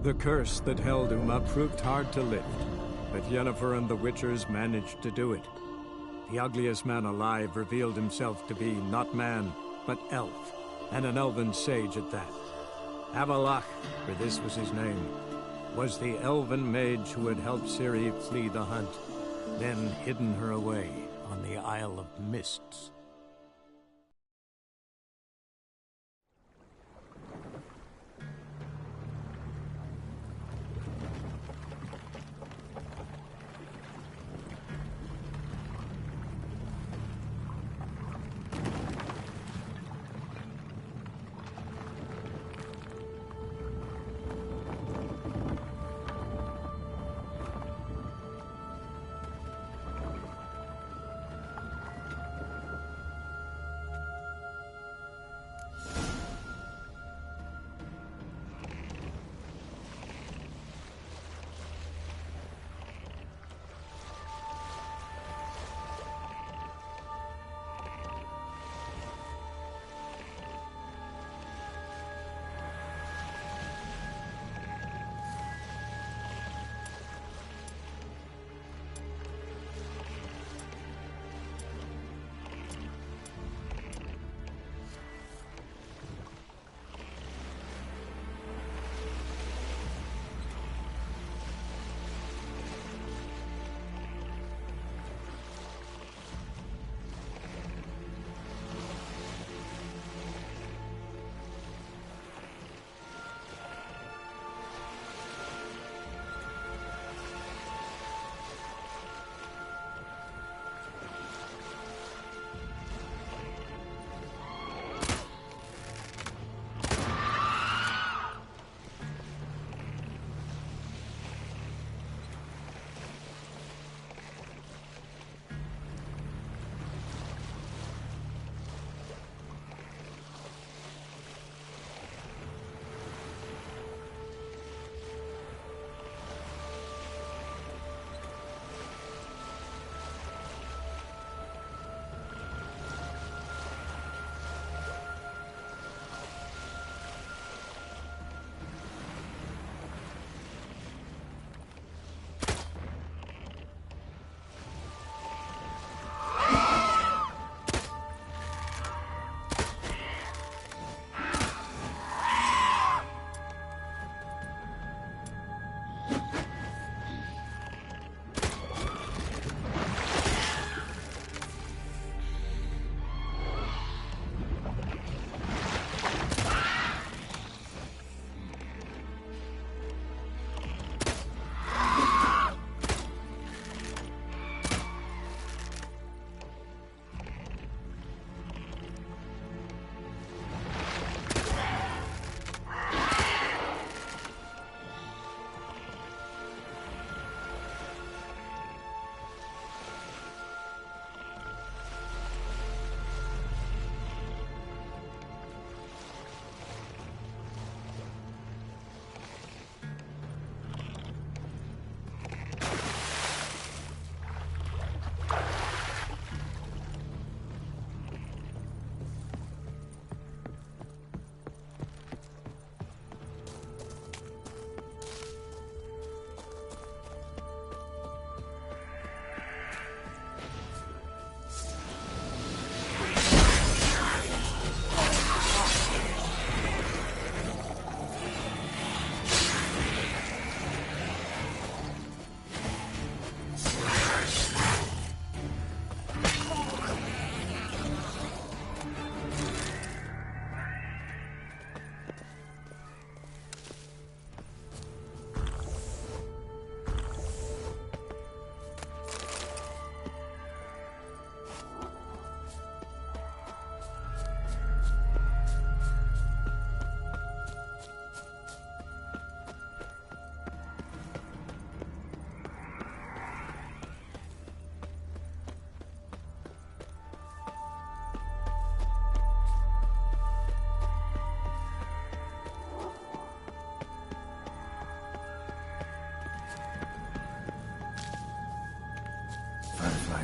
The curse that held Uma proved hard to lift, but Yennefer and the Witchers managed to do it. The ugliest man alive revealed himself to be not man, but elf, and an elven sage at that. Avalach, for this was his name, was the elven mage who had helped Ciri flee the hunt, then hidden her away on the Isle of Mists.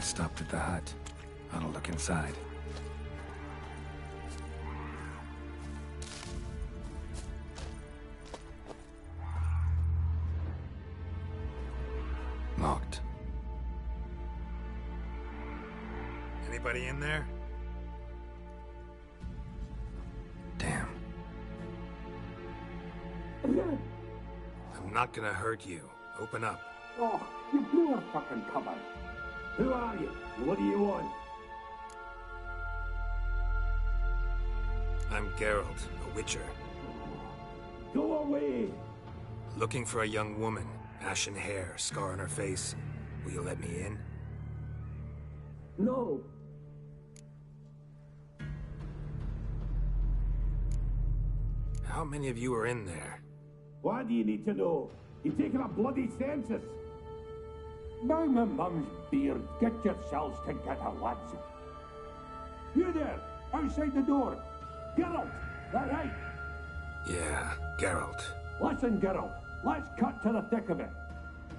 Stopped at the hut. I'll look inside. Anybody in there? Damn. I'm not gonna hurt you. Open up. Oh, you blew our fucking cover. Who are you? What do you want? I'm Geralt, a witcher. Go away! Looking for a young woman. Ashen hair, scar on her face. Will you let me in? No. How many of you are in there? Why do you need to know? You've taken a bloody census. Now my mum's beard, get yourselves together, lads. You there, outside the door. Geralt, that right? Yeah, Geralt. Listen, Geralt, let's cut to the thick of it.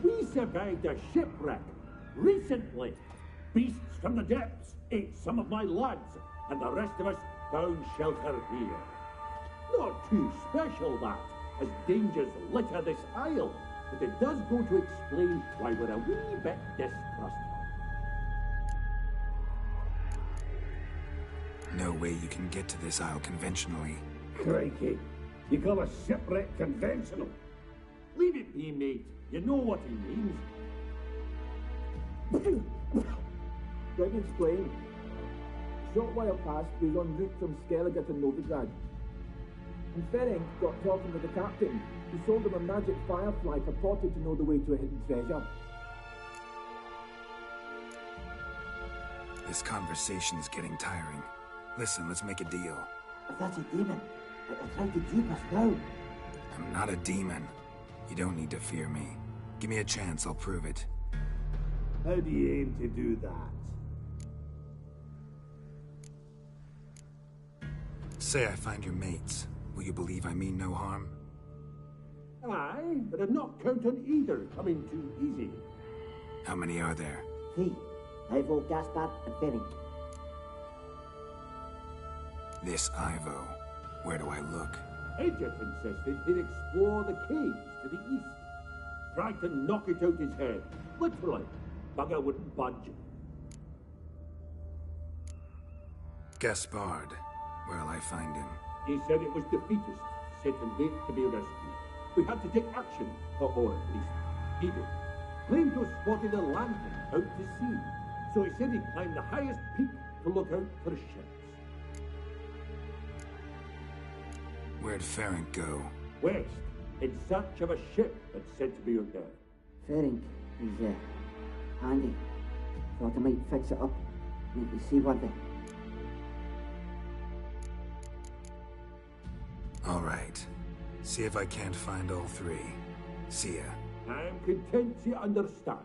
We survived a shipwreck recently. Beasts from the depths ate some of my lads, and the rest of us found shelter here. Not too special, that, as dangers litter this isle, but it does go to explain why we're a wee bit distrustful. No way you can get to this isle conventionally. Crikey, you call a shipwreck conventional? Leave it be, mate. You know what he means. Let me explain. Short while past, we was en route from Skellige to Novigrad. And Ferenc got talking with the captain, who sold him a magic firefly purported to know the way to a hidden treasure. This conversation is getting tiring. Listen, let's make a deal. If that's a demon, it'll try to dupe us now. I'm not a demon. You don't need to fear me. Give me a chance, I'll prove it. How do you aim to do that? Say I find your mates. Will you believe I mean no harm? Aye, but I'd not count on either coming too easy. How many are there? 3. Ivo, Gaspard, and Ferenc. This Ivo. Where do I look? Edget insisted he'd explore the caves to the east. Tried to knock it out his head. Literally. Bugger wouldn't budge. Gaspard. Where'll I find him? He said it was defeatist, set and wait to be rescued. We had to take action, or at least he did. Claimed to have spotted a lantern out to sea, so he said he'd climb the highest peak to look out for ships. Where'd Ferenc go? West, in search of a ship that's said to be out there. Ferenc is handy. Thought I might fix it up, make you seaworthy. All right. See if I can't find all 3. See ya. I am content you understand.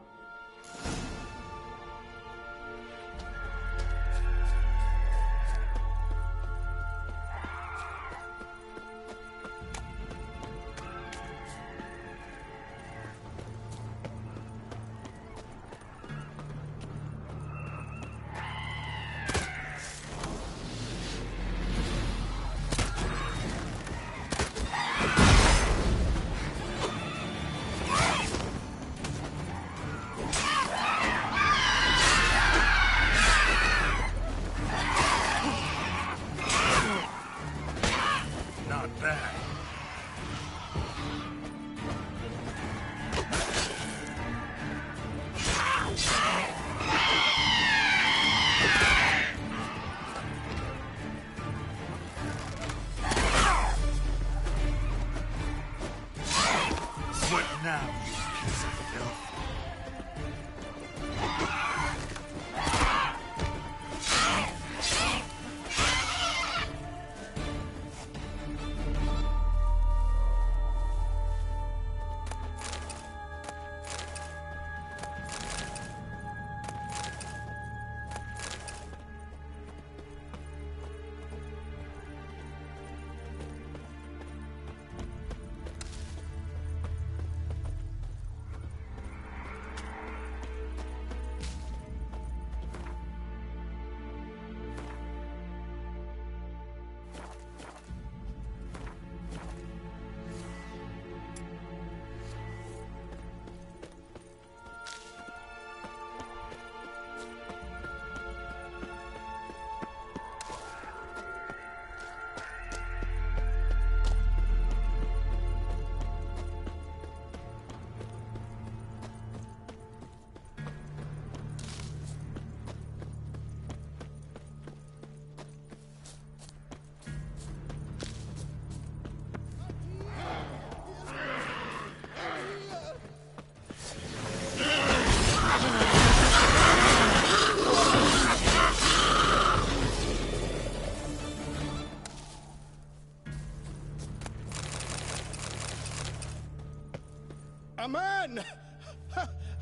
A man!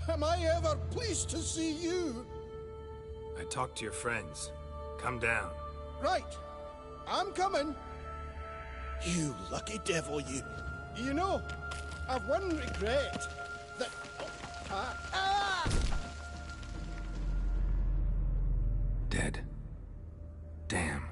Am I ever pleased to see you? I talked to your friends. Come down. Right. I'm coming. You lucky devil, you. You know, I've one regret. That... Dead. Damn.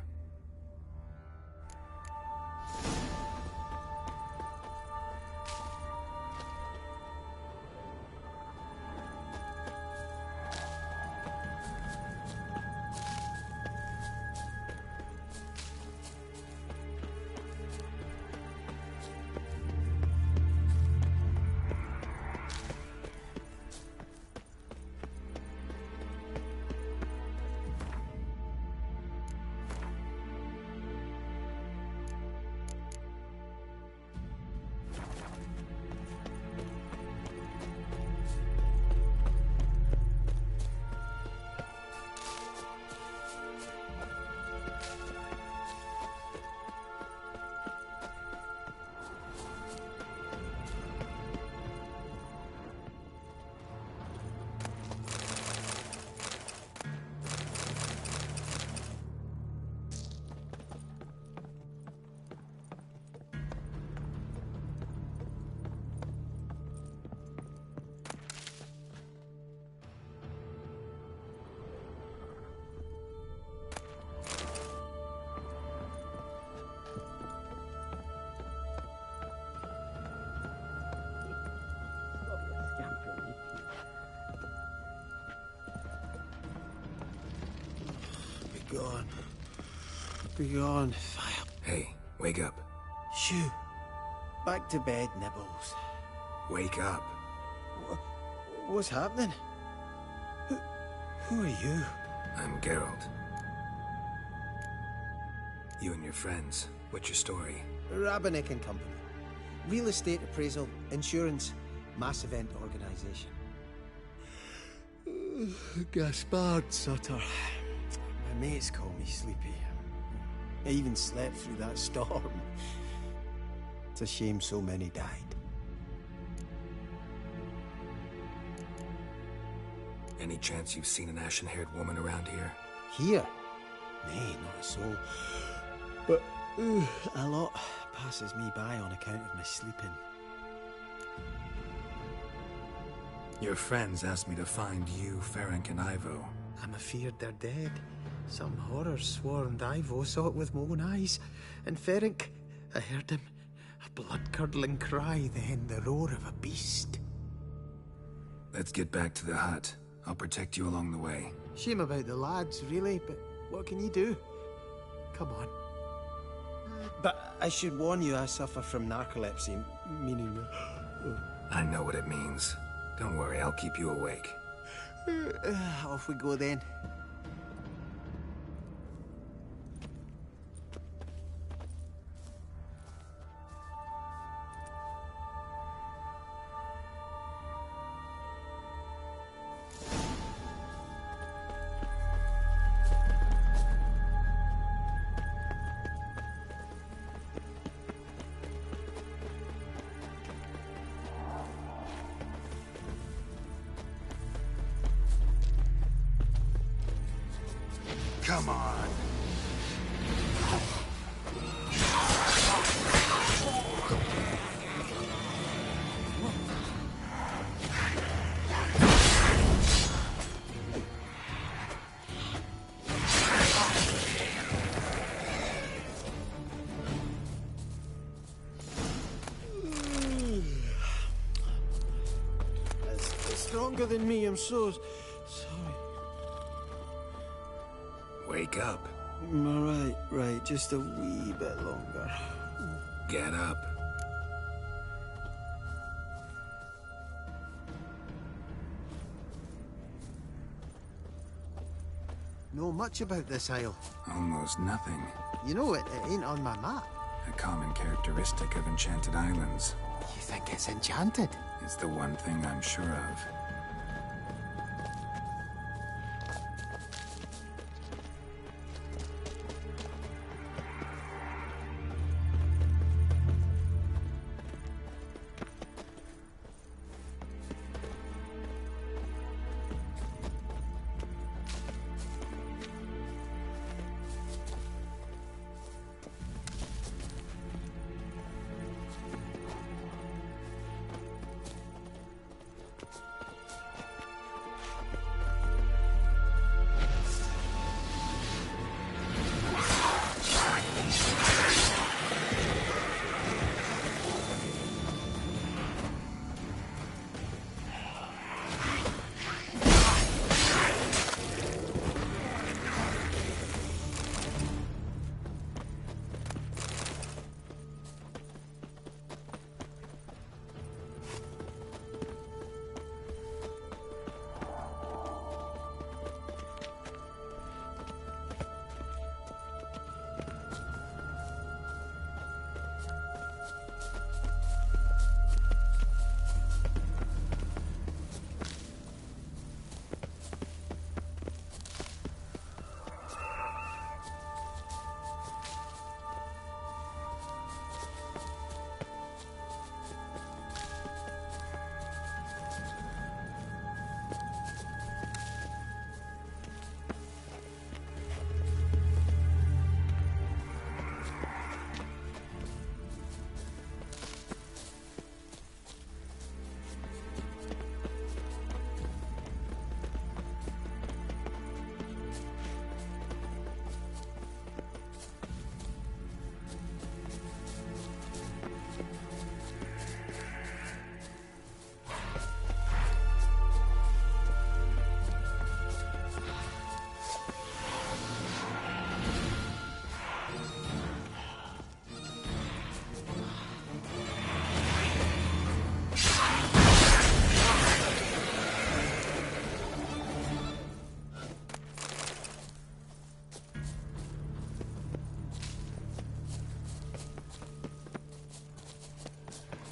Begone. Begone, fire. Hey, wake up. Shoo. Back to bed, Nibbles. Wake up. What's happening? Who are you? I'm Geralt. You and your friends. What's your story? Rabbinick and Company. Real estate appraisal, insurance, mass event organisation. Gaspard Sutter. My mates call me Sleepy. I even slept through that storm. It's a shame so many died. Any chance you've seen an ashen-haired woman around here? Here? Nay, not a soul. But a lot passes me by on account of my sleeping. Your friends asked me to find you, Ferenc, and Ivo. I'm afeard they're dead. Some horror-swarmed Ivo saw it with my own eyes. And Ferenc, I heard him. A blood-curdling cry, then the roar of a beast. Let's get back to the hut. I'll protect you along the way. Shame about the lads, really, but what can you do? Come on. But I should warn you, I suffer from narcolepsy, meaning... I know what it means. Don't worry, I'll keep you awake. Off we go then. Come on. It's stronger than me, I'm so sorry. Wake up. Right, just a wee bit longer. Get up. Know much about this isle. Almost nothing. You know, it ain't on my map. A common characteristic of enchanted islands. You think it's enchanted? It's the one thing I'm sure of.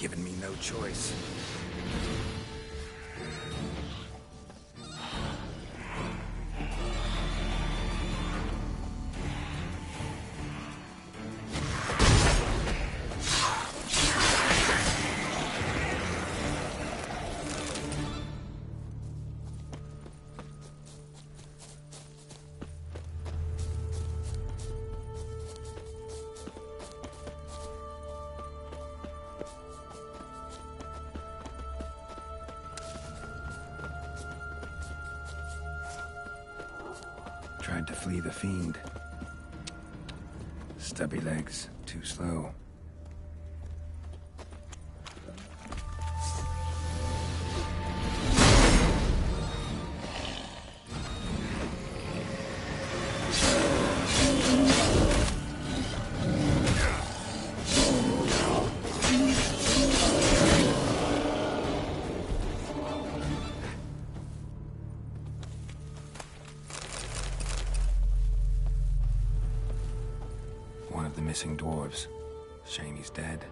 given me no choice. Tried to flee the fiend. Stubby legs, too slow. One of the missing dwarves. Shame he's dead.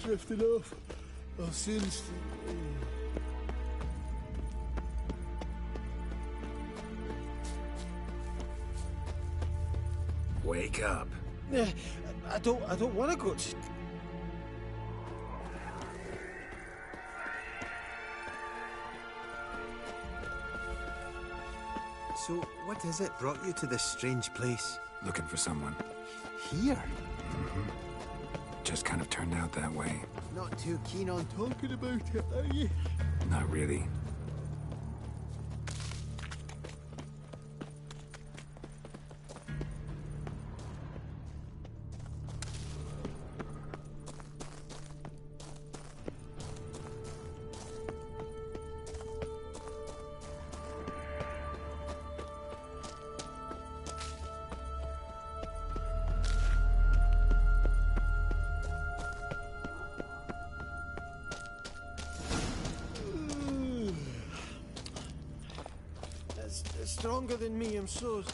Drifting off. I'll soon Wake up. I don't want to go. So, what is it brought you to this strange place? Looking for someone. Here? Just kind of turned out that way. Not too keen on talking about it, are you? Not really. It's stronger than me, I'm so sorry.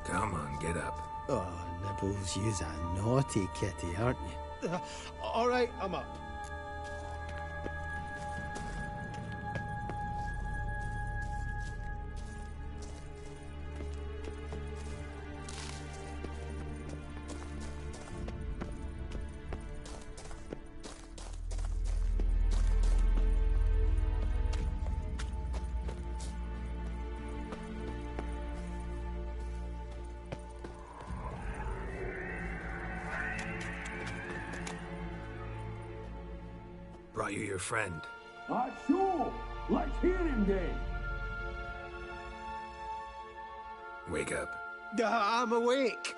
Come on, get up. Oh, Nibbles, you's a naughty kitty, aren't you? All right, I'm up. Brought you your friend. That's so. Let's hear him then. Wake up. I'm awake.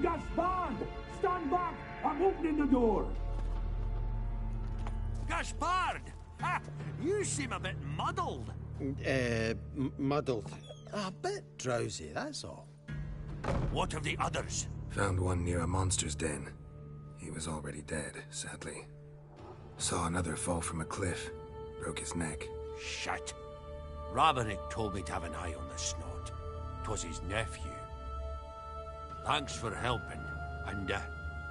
Gaspard! Stand back! I'm opening the door. Gaspard! Ha! You seem a bit muddled. Muddled. A bit drowsy, that's all. What of the others? Found one near a monster's den. He was already dead, sadly. Saw another fall from a cliff. Broke his neck. Shit. Raverick told me to have an eye on the snot. 'Twas his nephew. Thanks for helping, and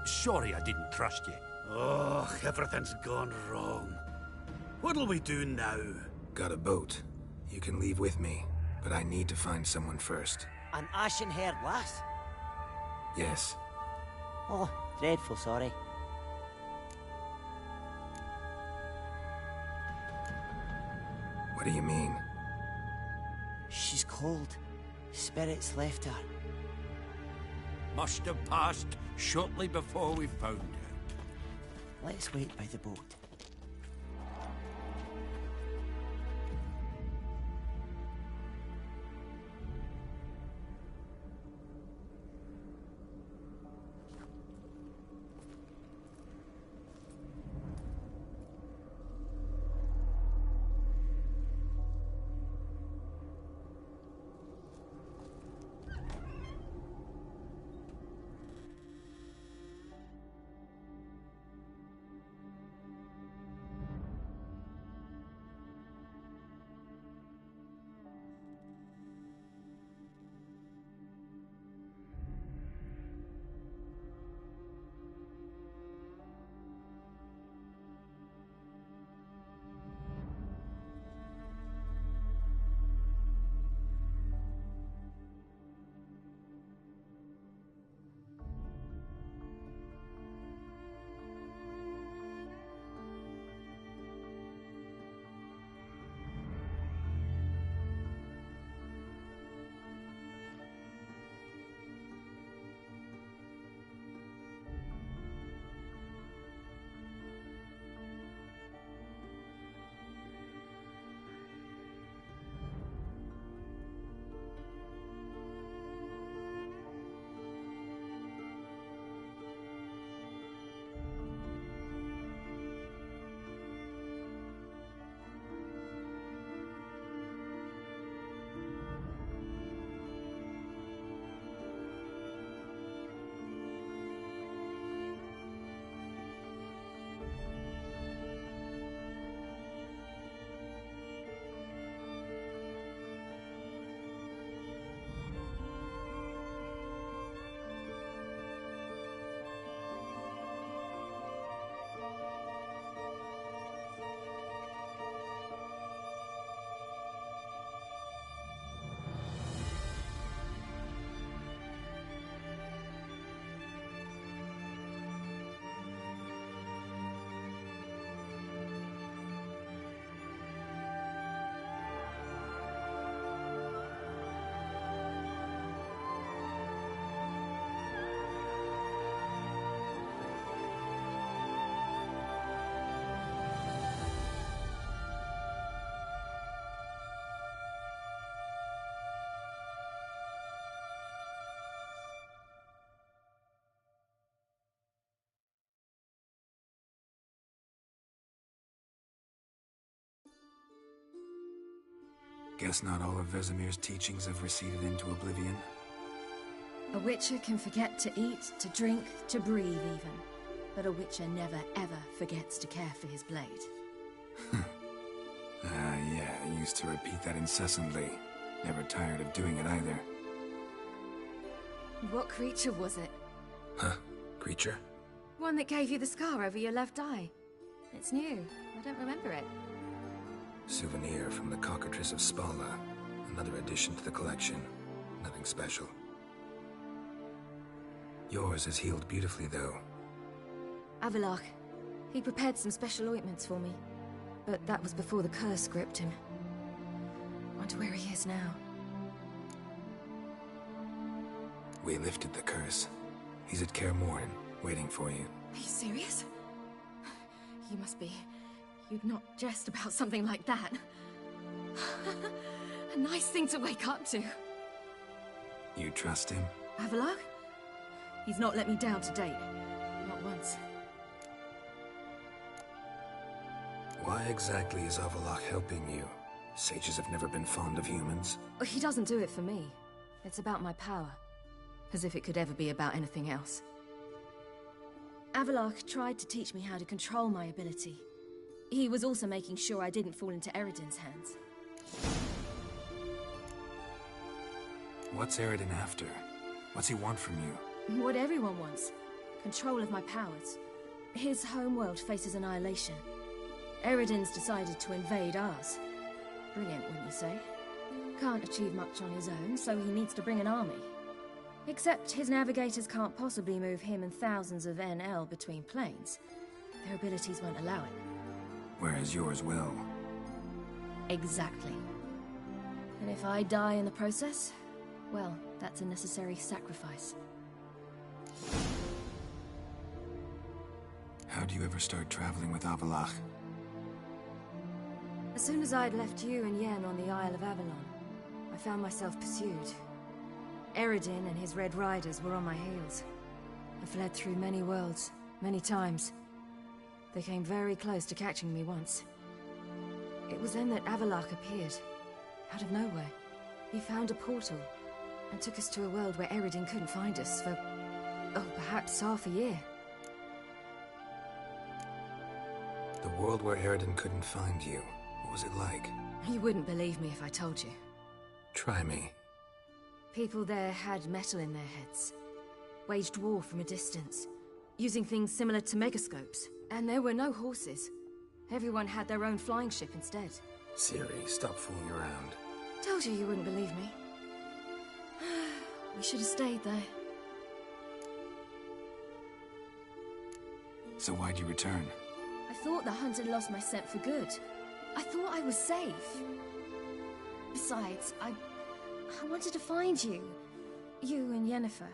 sorry I didn't trust you. Oh, everything's gone wrong. What'll we do now? Got a boat. You can leave with me, but I need to find someone first. An ashen-haired lass? Yes. Oh, dreadful sorry. What do you mean? She's cold. Spirits left her. Must have passed shortly before we found her. Let's wait by the boat. Guess not all of Vesemir's teachings have receded into oblivion. A witcher can forget to eat, to drink, to breathe even. But a witcher never ever forgets to care for his blade. Yeah, I used to repeat that incessantly. Never tired of doing it either. What creature was it? Huh? Creature? One that gave you the scar over your left eye. It's new. I don't remember it. Souvenir from the Cockatrice of Spala. Another addition to the collection. Nothing special. Yours is healed beautifully, though. Avalach. He prepared some special ointments for me. But that was before the curse gripped him. Wonder where he is now. We lifted the curse. He's at Kaer Morhen, waiting for you. Are you serious? You must be... You'd not jest about something like that. A nice thing to wake up to. You trust him? Avallac'h? He's not let me down to date. Not once. Why exactly is Avallac'h helping you? Sages have never been fond of humans. He doesn't do it for me. It's about my power. As if it could ever be about anything else. Avallac'h tried to teach me how to control my ability. He was also making sure I didn't fall into Eredin's hands. What's Eredin after? What's he want from you? What everyone wants. Control of my powers. His homeworld faces annihilation. Eredin's decided to invade ours. Brilliant, wouldn't you say? Can't achieve much on his own, so he needs to bring an army. Except his navigators can't possibly move him and thousands of NL between planes. Their abilities won't allow it. Whereas yours will. Exactly. And if I die in the process, well, that's a necessary sacrifice. How'd you ever start traveling with Avallac'h? As soon as I'd left you and Yen on the Isle of Avalon, I found myself pursued. Eredin and his Red Riders were on my heels. I fled through many worlds, many times. They came very close to catching me once. It was then that Avallac'h appeared, out of nowhere. He found a portal, and took us to a world where Eredin couldn't find us for, oh, perhaps half a year. The world where Eredin couldn't find you, what was it like? You wouldn't believe me if I told you. Try me. People there had metal in their heads, waged war from a distance, using things similar to megascopes. And there were no horses. Everyone had their own flying ship instead. Ciri, stop fooling around. Told you wouldn't believe me. We should have stayed there. So why'd you return? I thought the hunt had lost my scent for good. I thought I was safe. Besides, I wanted to find you. You and Yennefer.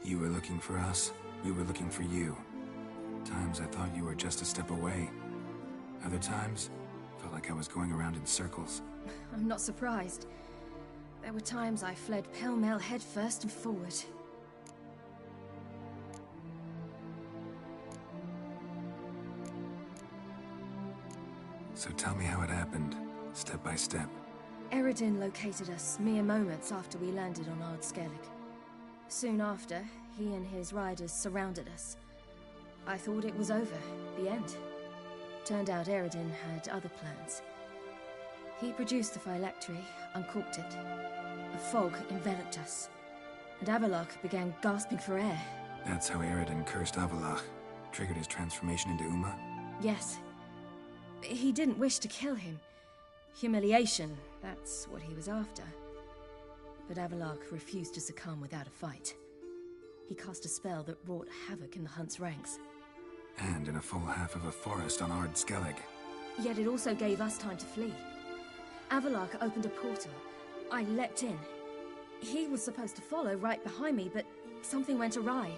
You were looking for us. We were looking for you. Times I thought you were just a step away. Other times, felt like I was going around in circles. I'm not surprised. There were times I fled pell-mell headfirst and forward. So tell me how it happened, step by step. Eredin located us mere moments after we landed on Ard Skellig. Soon after, he and his riders surrounded us. I thought it was over, the end. Turned out Eredin had other plans. He produced the phylactery, uncorked it. A fog enveloped us, and Avallac'h began gasping for air. That's how Eredin cursed Avallac'h, triggered his transformation into Uma? Yes. He didn't wish to kill him. Humiliation, that's what he was after. But Avallac'h refused to succumb without a fight. He cast a spell that wrought havoc in the Hunt's ranks. And in a full half of a forest on Ard Skellig. Yet it also gave us time to flee. Avallac'h opened a portal. I leapt in. He was supposed to follow right behind me, but something went awry.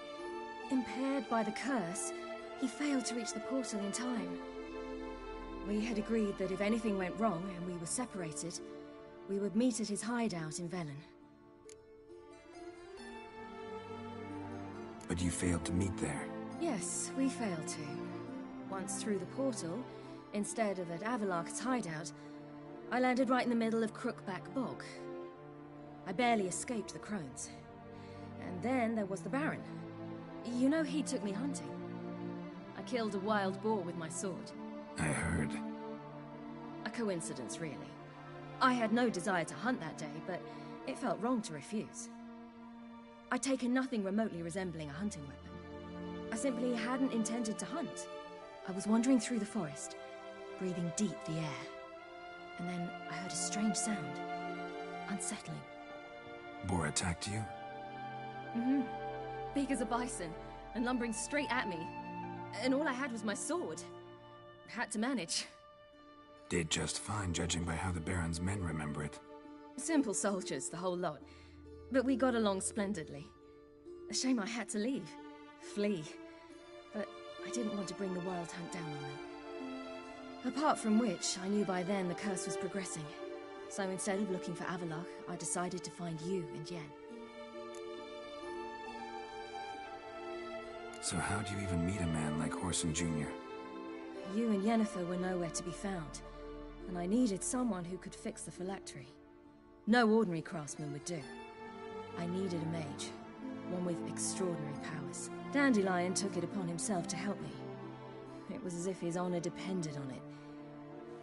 Impaired by the curse, he failed to reach the portal in time. We had agreed that if anything went wrong and we were separated, we would meet at his hideout in Velen. But you failed to meet there. Yes, we failed to. Once through the portal, instead of at Avallac'h's hideout, I landed right in the middle of Crookback Bog. I barely escaped the crones. And then there was the Baron. You know, he took me hunting. I killed a wild boar with my sword. I heard. A coincidence, really. I had no desire to hunt that day, but it felt wrong to refuse. I'd taken nothing remotely resembling a hunting weapon. I simply hadn't intended to hunt. I was wandering through the forest, breathing deep the air. And then I heard a strange sound. Unsettling. Boar attacked you? Mm-hmm. Big as a bison, and lumbering straight at me. And all I had was my sword. Had to manage. Did just fine, judging by how the Baron's men remember it. Simple soldiers, the whole lot. But we got along splendidly. A shame I had to leave. Flee. But I didn't want to bring the Wild Hunt down on them. Apart from which, I knew by then the curse was progressing. So instead of looking for Avallac'h, I decided to find you and Yen. So how'd you even meet a man like Whoreson Jr.? You and Yennefer were nowhere to be found, and I needed someone who could fix the phylactery. No ordinary craftsman would do. I needed a mage, one with extraordinary powers. Dandelion took it upon himself to help me. It was as if his honor depended on it.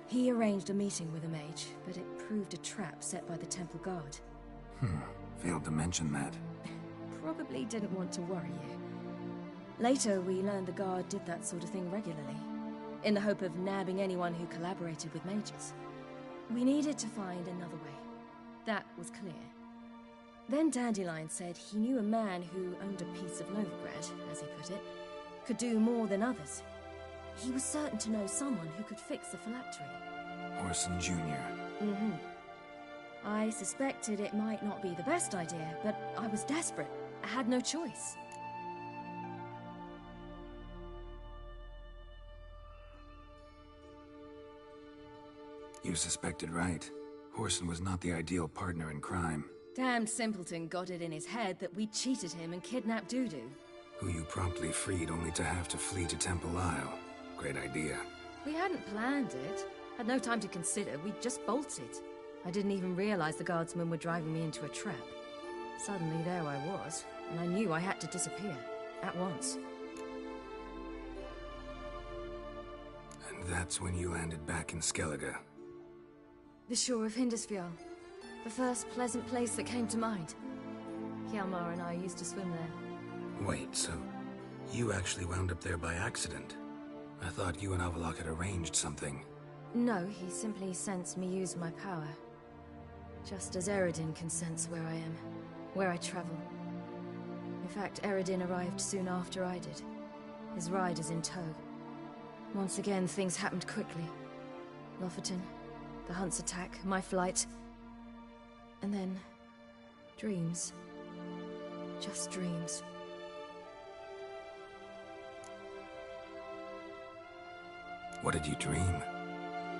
He arranged a meeting with a mage, but it proved a trap set by the temple guard. Failed to mention that. Probably didn't want to worry you. Later, we learned the guard did that sort of thing regularly, in the hope of nabbing anyone who collaborated with mages. We needed to find another way. That was clear. Then Dandelion said he knew a man who owned a piece of Novigrad, as he put it, could do more than others. He was certain to know someone who could fix the phylactery. Whoreson Jr. I suspected it might not be the best idea, but I was desperate. I had no choice. You suspected right. Whoreson was not the ideal partner in crime. Damned simpleton got it in his head that we cheated him and kidnapped Dudu. Who you promptly freed only to have to flee to Temple Isle. Great idea. We hadn't planned it. Had no time to consider. We just bolted. I didn't even realize the guardsmen were driving me into a trap. Suddenly there I was, and I knew I had to disappear. At once. And that's when you landed back in Skellige. The shore of Hindisfjall. The first pleasant place that came to mind. Hjalmar and I used to swim there. Wait, so you actually wound up there by accident? I thought you and Avallac'h had arranged something. No, he simply sensed me use my power. Just as Eredin can sense where I am, where I travel. In fact, Eredin arrived soon after I did. His riders in tow. Once again, things happened quickly. Lofoten, the Hunt's attack, my flight. And then, dreams. Just dreams. What did you dream?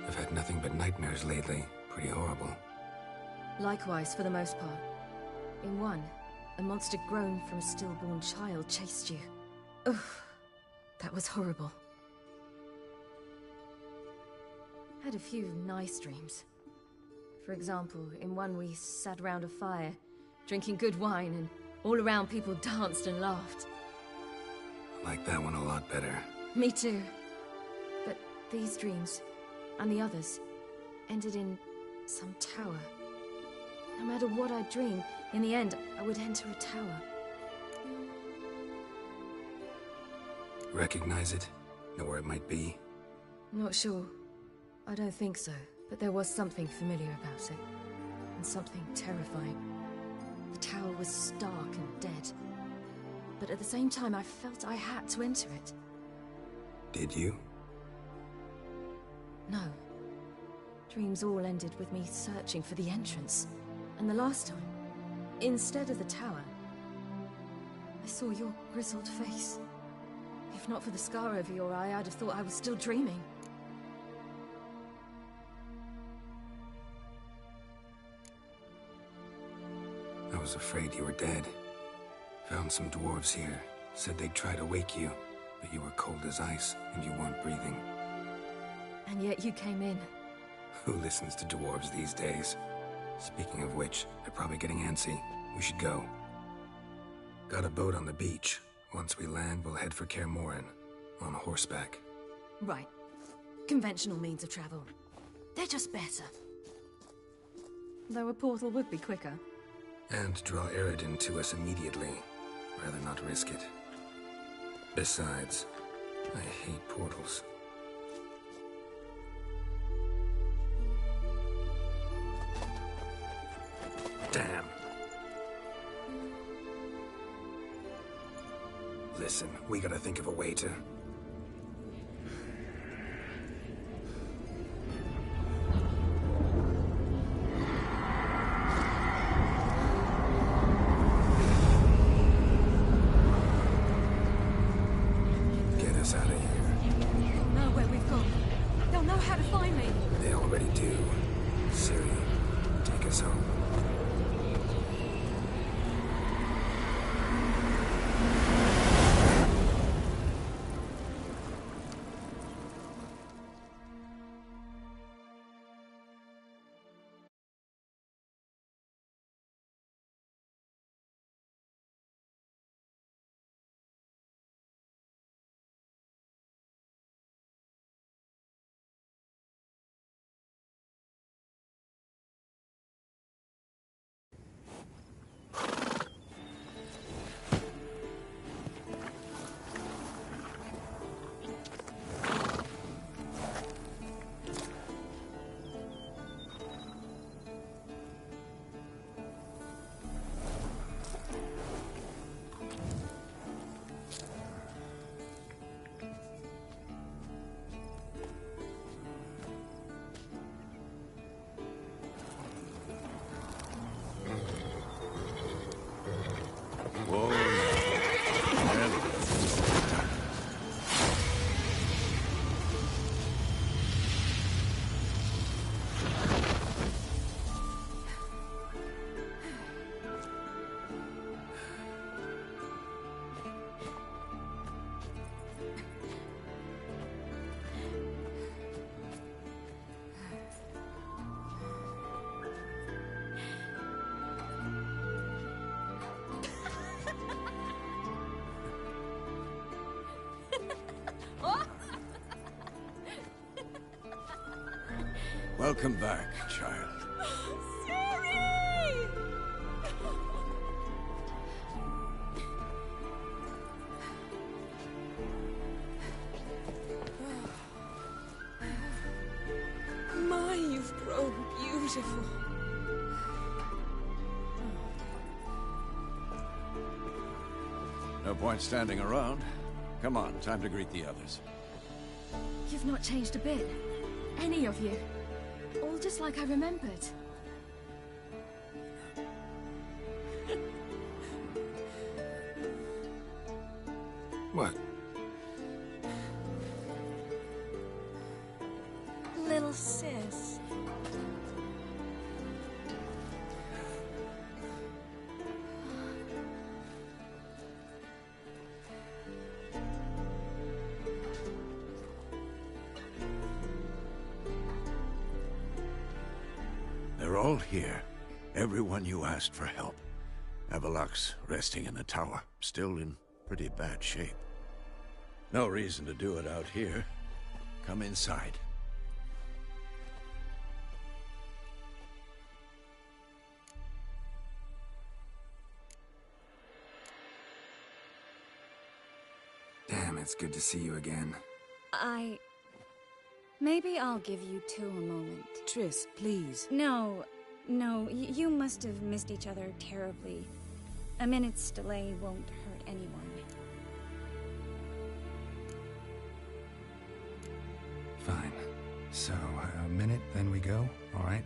I've had nothing but nightmares lately. Pretty horrible. Likewise, for the most part. In one, a monster grown from a stillborn child chased you. Ugh, that was horrible. Had a few nice dreams. For example, in one we sat around a fire, drinking good wine, and all around people danced and laughed. I like that one a lot better. Me too. But these dreams, and the others, ended in some tower. No matter what I dreamed, in the end, I would enter a tower. Recognize it? Know where it might be? Not sure. I don't think so, but there was something familiar about it. And something terrifying. The tower was stark and dead. But at the same time, I felt I had to enter it. Did you? No. Dreams all ended with me searching for the entrance. And the last time, instead of the tower, I saw your grizzled face. If not for the scar over your eye, I'd have thought I was still dreaming. I was afraid you were dead. Found some dwarves here. Said they'd try to wake you, but you were cold as ice, and you weren't breathing. And yet you came in. Who listens to dwarves these days? Speaking of which, they're probably getting antsy. We should go. Got a boat on the beach. Once we land, we'll head for Kaer Morhen. On horseback. Right. Conventional means of travel. They're just better. Though a portal would be quicker. And draw Eredin to us immediately. Rather not risk it. Besides, I hate portals. Damn. Listen, we gotta think of a way to... Get us out of here. Welcome back, child. My, you've grown beautiful. No point standing around. Come on, time to greet the others. You've not changed a bit. Any of you. All just like I remembered. What? Little sis. They're all here. Everyone you asked for help. Avalok's resting in the tower, still in pretty bad shape. No reason to do it out here. Come inside. Damn, it's good to see you again. Maybe I'll give you two a moment. Triss, please. No, you must have missed each other terribly. A minute's delay won't hurt anyone. Fine. So, a minute, then we go, all right?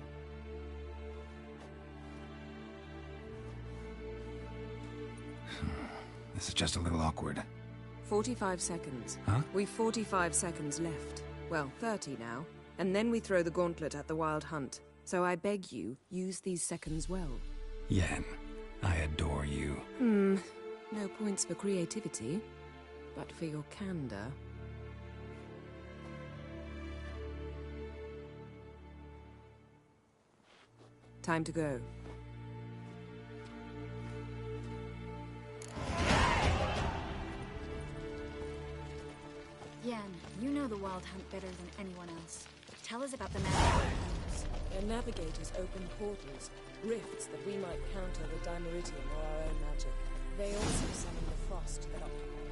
This is just a little awkward. 45 seconds. Huh? We've 45 seconds left. Well, 30 now. And then we throw the gauntlet at the Wild Hunt. So I beg you, use these seconds well. Yen, I adore you. No points for creativity, but for your candor. Time to go. Yen, you know the Wild Hunt better than anyone else. Tell us about the navigators. Their navigators open portals, rifts that we might counter with Dimeritium or our own magic. They also summon the frost that occupies